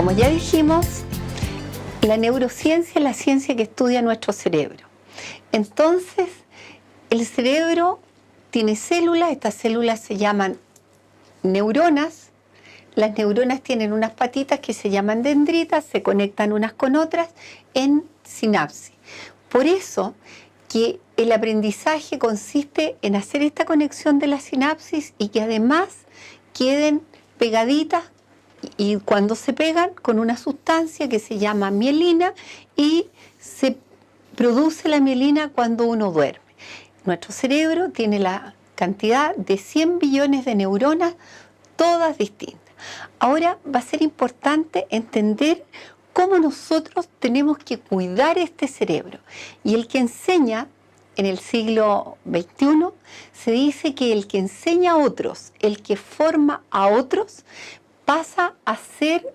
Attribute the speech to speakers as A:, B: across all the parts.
A: Como ya dijimos, la neurociencia es la ciencia que estudia nuestro cerebro. Entonces, el cerebro tiene células, estas células se llaman neuronas. Las neuronas tienen unas patitas que se llaman dendritas, se conectan unas con otras en sinapsis. Por eso que el aprendizaje consiste en hacer esta conexión de las sinapsis y que además queden pegaditas, y cuando se pegan con una sustancia que se llama mielina, y se produce la mielina cuando uno duerme. Nuestro cerebro tiene la cantidad de 100 billones de neuronas, todas distintas. Ahora va a ser importante entender cómo nosotros tenemos que cuidar este cerebro. Y el que enseña en el siglo XXI, se dice que el que enseña a otros, el que forma a otros, pasa a ser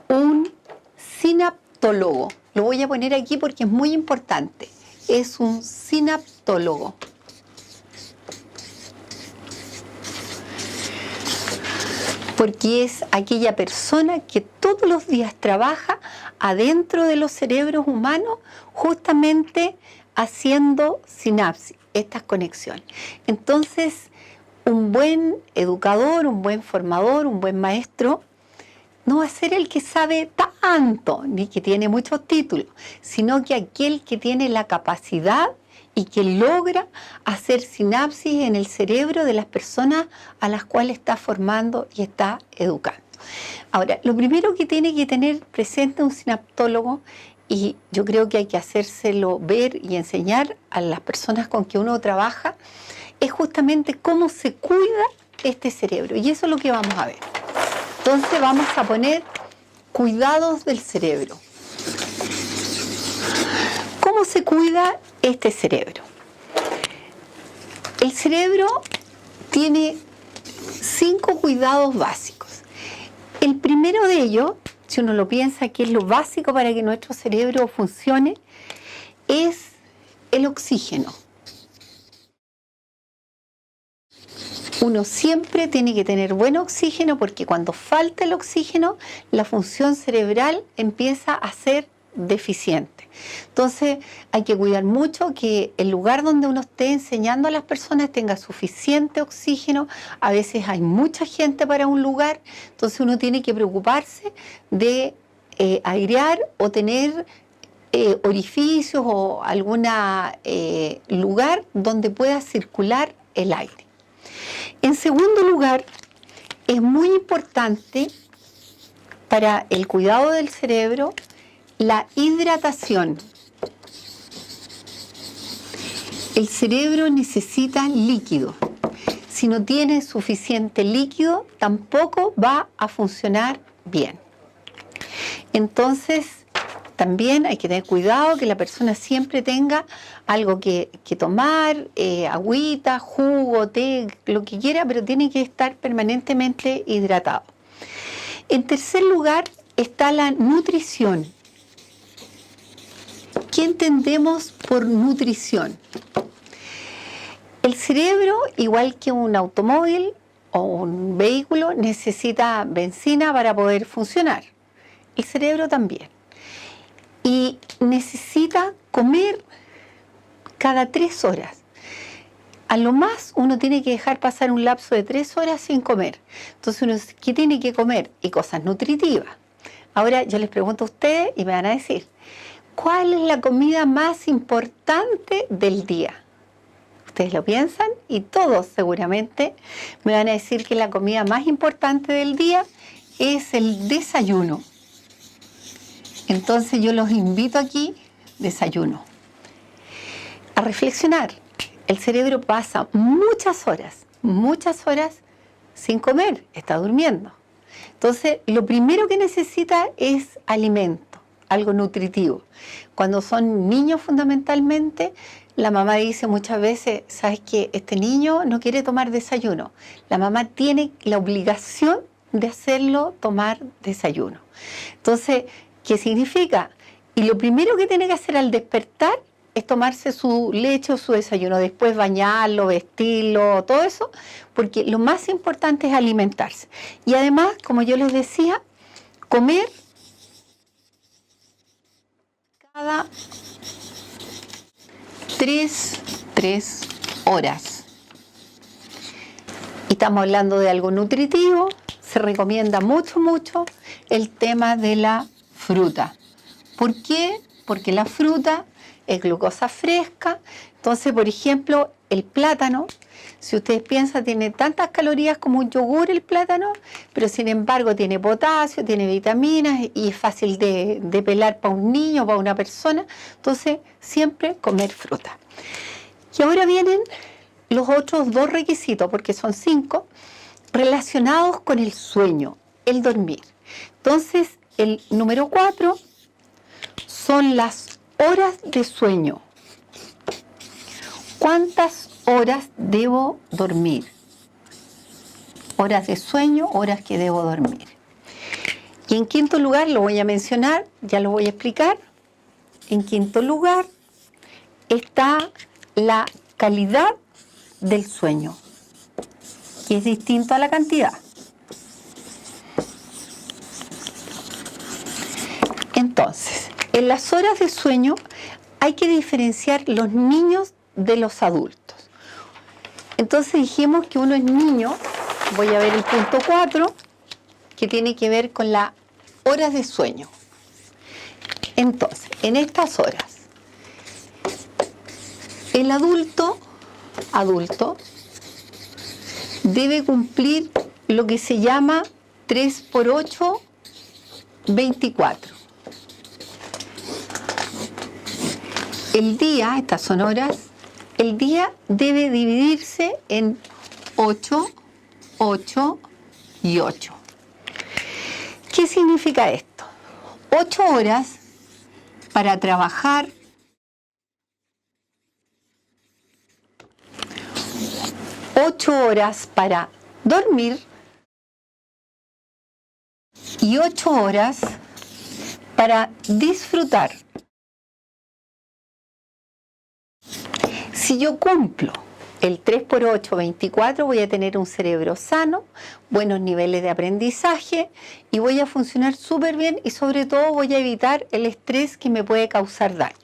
A: un sinaptólogo. Lo voy a poner aquí porque es muy importante. Es un sinaptólogo. Porque es aquella persona que todos los días trabaja adentro de los cerebros humanos, justamente haciendo sinapsis, estas conexiones. Entonces, un buen educador, un buen formador, un buen maestro, no va a ser el que sabe tanto, ni que tiene muchos títulos, sino que aquel que tiene la capacidad y que logra hacer sinapsis en el cerebro de las personas a las cuales está formando y está educando. Ahora, lo primero que tiene que tener presente un sinaptólogo, y yo creo que hay que hacérselo ver y enseñar a las personas con que uno trabaja, es justamente cómo se cuida este cerebro. Y eso es lo que vamos a ver. Entonces vamos a poner cuidados del cerebro. ¿Cómo se cuida este cerebro? El cerebro tiene 5 cuidados básicos. El primero de ellos, si uno lo piensa que es lo básico para que nuestro cerebro funcione, es el oxígeno. Uno siempre tiene que tener buen oxígeno porque cuando falta el oxígeno, la función cerebral empieza a ser deficiente. Entonces hay que cuidar mucho que el lugar donde uno esté enseñando a las personas tenga suficiente oxígeno. A veces hay mucha gente para un lugar, entonces uno tiene que preocuparse de airear o tener orificios o algún lugar donde pueda circular el aire. En segundo lugar, es muy importante para el cuidado del cerebro la hidratación. El cerebro necesita líquido. Si no tiene suficiente líquido, tampoco va a funcionar bien. Entonces, también hay que tener cuidado que la persona siempre tenga algo que tomar, agüita, jugo, té, lo que quiera, pero tiene que estar permanentemente hidratado. En tercer lugar está la nutrición. ¿Qué entendemos por nutrición? El cerebro, igual que un automóvil o un vehículo, necesita benzina para poder funcionar. El cerebro también. Y necesita comer cada 3 horas. A lo más uno tiene que dejar pasar un lapso de 3 horas sin comer. Entonces uno, ¿qué tiene que comer? Y cosas nutritivas. Ahora yo les pregunto a ustedes y me van a decir, ¿cuál es la comida más importante del día? Ustedes lo piensan y todos seguramente me van a decir que la comida más importante del día es el desayuno. Entonces yo los invito aquí, desayuno, a reflexionar. El cerebro pasa muchas horas sin comer, está durmiendo. Entonces lo primero que necesita es alimento, algo nutritivo. Cuando son niños fundamentalmente, la mamá dice muchas veces, ¿sabes qué? Este niño no quiere tomar desayuno. La mamá tiene la obligación de hacerlo tomar desayuno. Entonces, ¿qué significa? Y lo primero que tiene que hacer al despertar es tomarse su leche o su desayuno, después bañarlo, vestirlo, todo eso, porque lo más importante es alimentarse. Y además, como yo les decía, comer cada 3 horas. Y estamos hablando de algo nutritivo. Se recomienda mucho el tema de la fruta. ¿Por qué? Porque la fruta es glucosa fresca. Entonces, por ejemplo, el plátano, si ustedes piensan, tiene tantas calorías como un yogur el plátano, pero sin embargo tiene potasio, tiene vitaminas y es fácil de pelar para un niño, para una persona. Entonces, siempre comer fruta. Y ahora vienen los otros 2 requisitos, porque son 5, relacionados con el sueño, el dormir. Entonces, el número 4 son las horas de sueño. ¿Cuántas horas debo dormir? Horas de sueño, horas que debo dormir. Y en quinto lugar, lo voy a mencionar, ya lo voy a explicar. En quinto lugar está la calidad del sueño, que es distinto a la cantidad. Entonces, en las horas de sueño hay que diferenciar los niños de los adultos. Entonces dijimos que uno es niño. Voy a ver el punto 4, que tiene que ver con las horas de sueño. Entonces, en estas horas, el adulto debe cumplir lo que se llama 3 por 8, 24. El día, estas son horas, el día debe dividirse en 8, 8 y 8. ¿Qué significa esto? 8 horas para trabajar, 8 horas para dormir y 8 horas para disfrutar. Si yo cumplo el 3 por 8, 24, voy a tener un cerebro sano, buenos niveles de aprendizaje y voy a funcionar súper bien y sobre todo voy a evitar el estrés que me puede causar daño.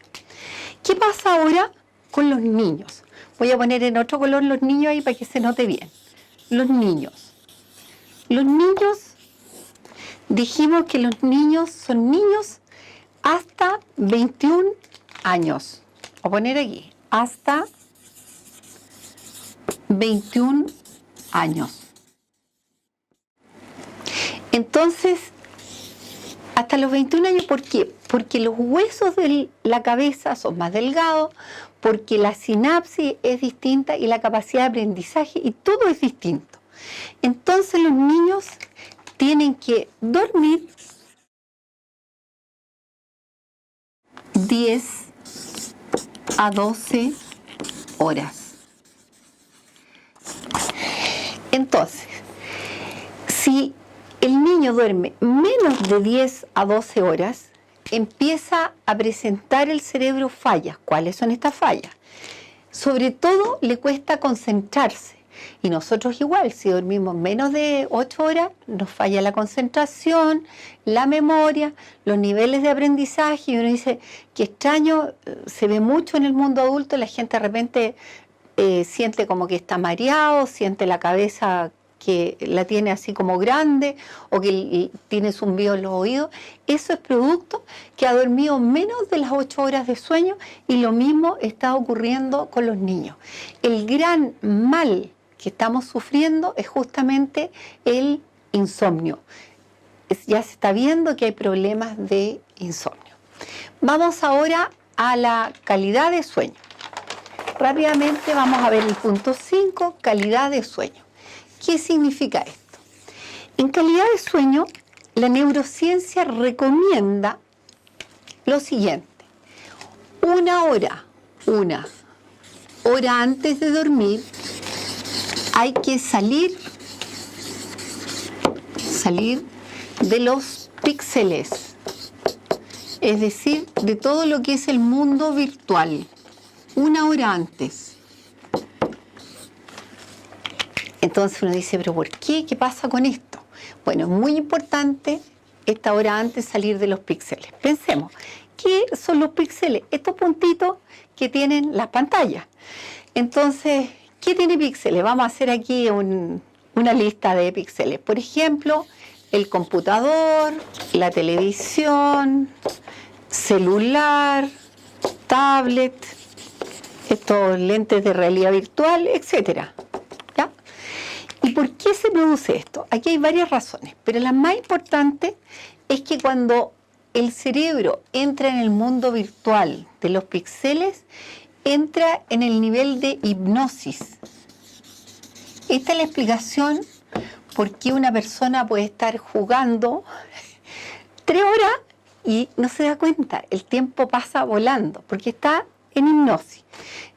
A: ¿Qué pasa ahora con los niños? Voy a poner en otro color los niños ahí para que se note bien. Los niños. Los niños, dijimos que los niños son niños hasta 21 años. Voy a poner aquí, hasta 21 años. Entonces, hasta los 21 años, ¿por qué? Porque los huesos de la cabeza son más delgados, porque la sinapsis es distinta y la capacidad de aprendizaje y todo es distinto. Entonces los niños tienen que dormir 10 a 12 horas. Entonces, si el niño duerme menos de 10 a 12 horas, empieza a presentar el cerebro fallas. ¿Cuáles son estas fallas? Sobre todo le cuesta concentrarse. Y nosotros igual, si dormimos menos de 8 horas, nos falla la concentración, la memoria, los niveles de aprendizaje. Y uno dice, qué extraño, se ve mucho en el mundo adulto, la gente de repente siente como que está mareado, siente la cabeza que la tiene así como grande o que tiene zumbido en los oídos. Eso es producto que ha dormido menos de las 8 horas de sueño y lo mismo está ocurriendo con los niños. El gran mal que estamos sufriendo es justamente el insomnio. Ya se está viendo que hay problemas de insomnio. Vamos ahora a la calidad de sueño. Rápidamente vamos a ver el punto 5, calidad de sueño. ¿Qué significa esto? En calidad de sueño, la neurociencia recomienda lo siguiente. Una hora antes de dormir, hay que salir de los píxeles, es decir, de todo lo que es el mundo virtual. Una hora antes. Entonces uno dice, ¿pero por qué? ¿Qué pasa con esto? Bueno, es muy importante esta hora antes salir de los píxeles. Pensemos, ¿qué son los píxeles? Estos puntitos que tienen las pantallas. Entonces, ¿qué tiene píxeles? Vamos a hacer aquí una lista de píxeles. Por ejemplo, el computador, la televisión, celular, tablet, estos lentes de realidad virtual, etcétera. ¿Ya? ¿Y por qué se produce esto? Aquí hay varias razones, pero la más importante es que cuando el cerebro entra en el mundo virtual de los píxeles, entra en el nivel de hipnosis. Esta es la explicación por qué una persona puede estar jugando 3 horas y no se da cuenta, el tiempo pasa volando, porque está en hipnosis.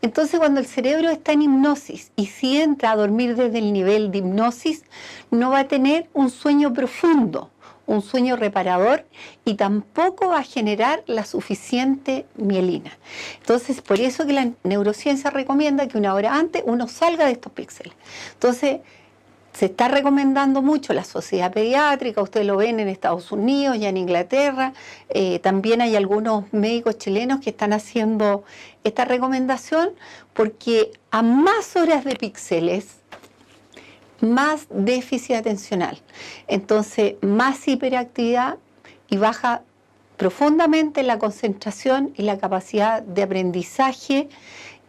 A: Entonces, cuando el cerebro está en hipnosis y si entra a dormir desde el nivel de hipnosis, no va a tener un sueño profundo, un sueño reparador, y tampoco va a generar la suficiente mielina. Entonces, por eso que la neurociencia recomienda que 1 hora antes uno salga de estos píxeles. Entonces, se está recomendando mucho la sociedad pediátrica, ustedes lo ven en Estados Unidos y en Inglaterra, también hay algunos médicos chilenos que están haciendo esta recomendación, porque a más horas de píxeles, más déficit atencional, entonces más hiperactividad y baja profundamente la concentración y la capacidad de aprendizaje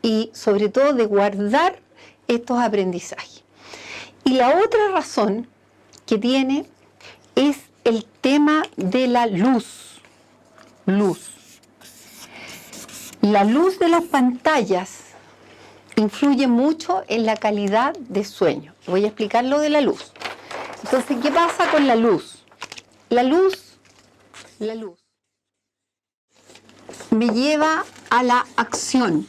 A: y sobre todo de guardar estos aprendizajes. Y la otra razón que tiene es el tema de la luz. La luz de las pantallas influye mucho en la calidad de sueño. Voy a explicar lo de la luz. Entonces, ¿qué pasa con la luz? La luz me lleva a la acción.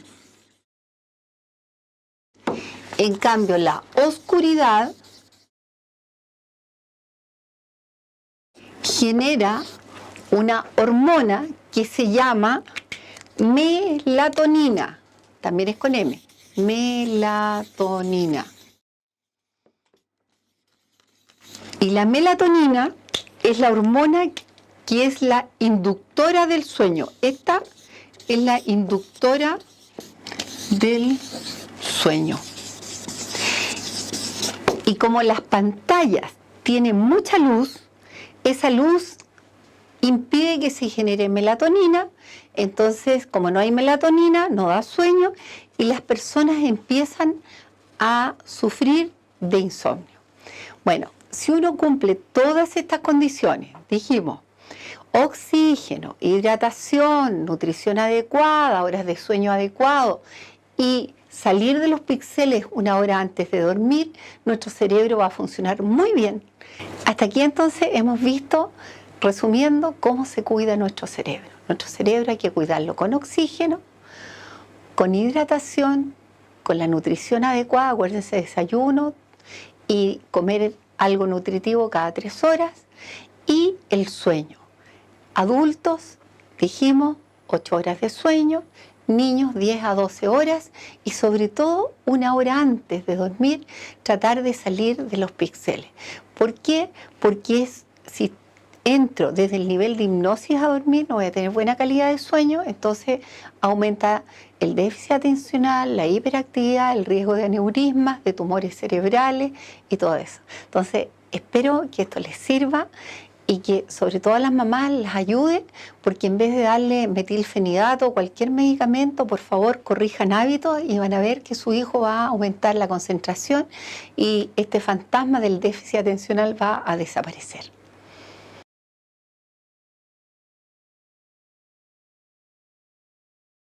A: En cambio, la oscuridad genera una hormona que se llama melatonina. También es con M. Melatonina. Y la melatonina es la hormona que es la inductora del sueño. Esta es la inductora del sueño. Y como las pantallas tienen mucha luz, esa luz impide que se genere melatonina. Entonces, como no hay melatonina, no da sueño y las personas empiezan a sufrir de insomnio. Bueno, si uno cumple todas estas condiciones, dijimos, oxígeno, hidratación, nutrición adecuada, horas de sueño adecuado y salir de los píxeles 1 hora antes de dormir, nuestro cerebro va a funcionar muy bien. Hasta aquí entonces hemos visto, resumiendo, cómo se cuida nuestro cerebro. Nuestro cerebro hay que cuidarlo con oxígeno, con hidratación, con la nutrición adecuada, acuérdense, desayuno y comer algo nutritivo cada 3 horas, y el sueño. Adultos, dijimos, 8 horas de sueño, niños 10 a 12 horas y sobre todo 1 hora antes de dormir tratar de salir de los píxeles. ¿Por qué? Porque si entro desde el nivel de hipnosis a dormir no voy a tener buena calidad de sueño, entonces aumenta el déficit atencional, la hiperactividad, el riesgo de aneurismas, de tumores cerebrales y todo eso. Entonces espero que esto les sirva y que sobre todo a las mamás las ayude, porque en vez de darle metilfenidato o cualquier medicamento, por favor corrijan hábitos y van a ver que su hijo va a aumentar la concentración y este fantasma del déficit atencional va a desaparecer.